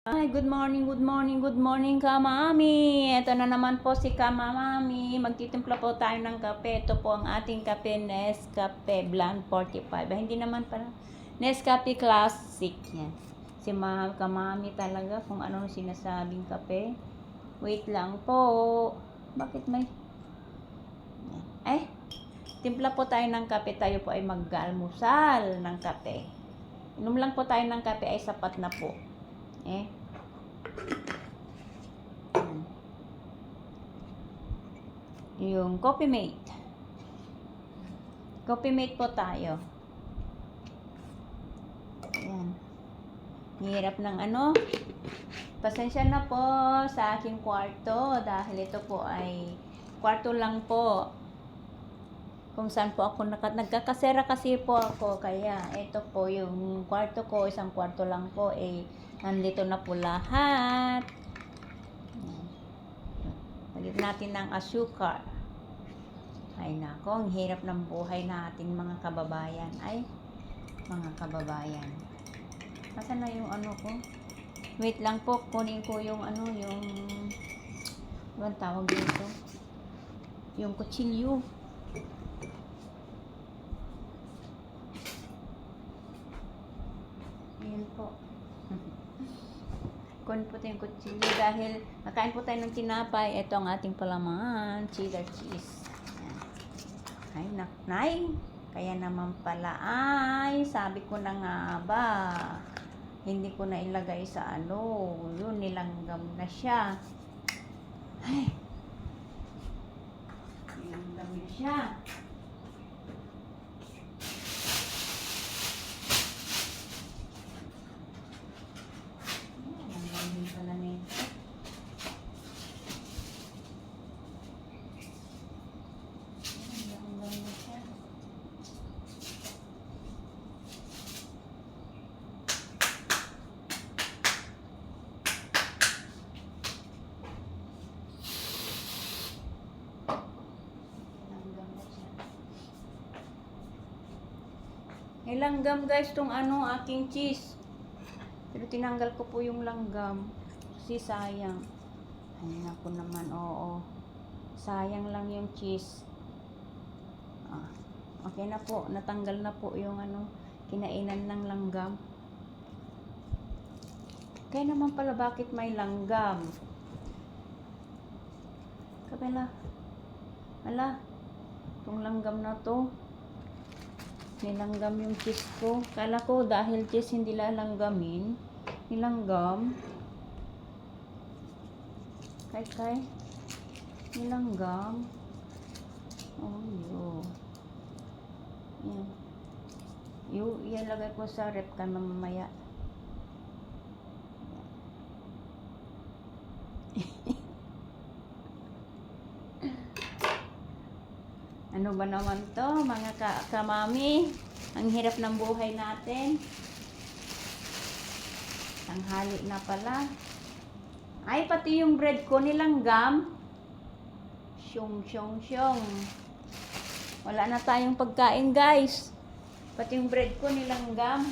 Ay, good morning, good morning, good morning, Kamami. Ito na naman po si Kamami. Magtitimpla po tayo ng kape. Ito po ang ating kape, Nescafe Blend 45. Hindi naman pala Nescafe Classic. Yan. Si Kamami talaga kung ano sinasabing kape. Wait lang po. Bakit may... Ay, timpla po tayo ng kape. Tayo po ay mag-almusal ng kape. Inom lang po tayo ng kape ay sapat na po. Yung Coffee Mate. Coffee Mate po tayo. Ayan. Hirap ng ano. Pasensya na po sa aking kwarto dahil ito po ay kwarto lang po. Kung saan po ako nagkakasera kasi po ako, kaya ito po yung kwarto ko, isang kwarto lang po, nandito na po lahat. Lagyan natin ng asukar. Ay nako, ang hirap ng buhay natin mga kababayan. Ay, mga kababayan. Nasaan na yung ano ko? Wait lang po, kunin ko yung ano, yung anong tawag dito? Yung kutsilyo. Ayan po. Kunin po tayo yung kutsilyo dahil nakain po tayo ng tinapay. Ito ang ating palaman, cheddar cheese. Ayan. Ay, naknay. Kaya naman pala ay, sabi ko na nga ba, hindi ko na ilagay sa ano, yun, nilanggam na siya. Ay, nilanggam na siya. May langgam guys tong ano aking cheese. Pero tinanggal ko po yung langgam kasi sayang. Ay naku naman, oo. Sayang lang yung cheese. Okay na po, natanggal na po yung ano kinainan ng langgam. Kaya naman pala bakit may langgam? Kabela. Ala, itong langgam na to. Nilanggam yung cheese ko. Kala ko dahil cheese hindi lalanggamin. Nilanggam. Kay. Nilanggam. Oh, yan. Ilagay ko sa rep ka mamaya. Ano ba naman to, mga kamami? Ang hirap ng buhay natin. Tanghali na pala. Ay, pati yung bread ko nilanggam. Syong. Wala na tayong pagkain, guys. Pati yung bread ko nilanggam.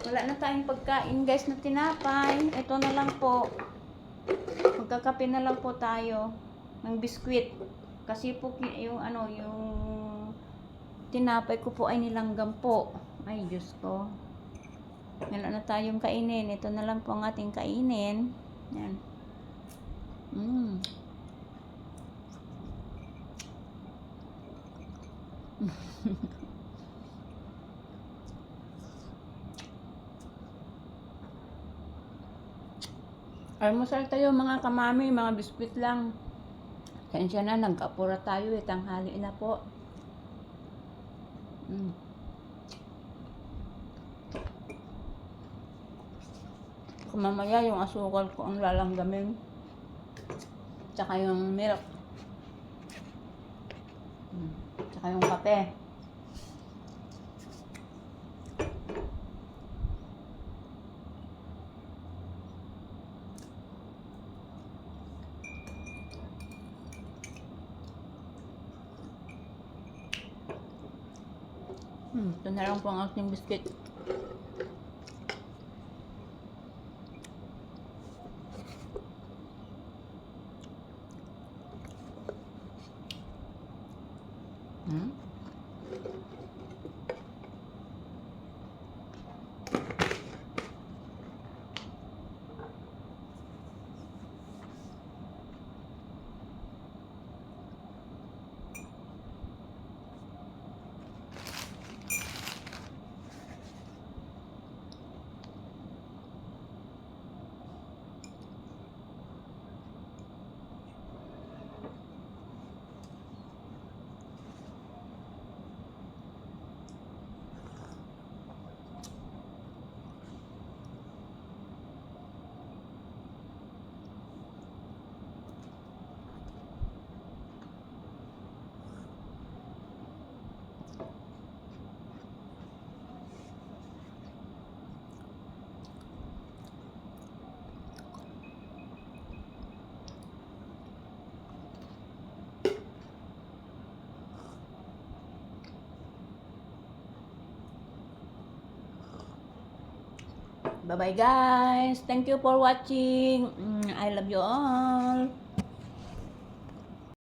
Wala na tayong pagkain guys na tinapay. Ito na lang po. Magkakape na lang po tayo ng biskwit. Kasi po yung ano, yung tinapay ko po ay nilanggam po. Ay Diyos ko. Wala na tayong kainin. Ito na lang po ang ating kainin. Yan. Almusal tayo mga kamami, mga biskwit lang. Kaya na, nagkapura tayo tanghali na po. Kung mamaya yung asukal ko ang lalanggamin. Tsaka yung milk. Tsaka yung kape. Ito na lang po ang aking biscuit. Hmm? Bye-bye guys. Thank you for watching. I love you all.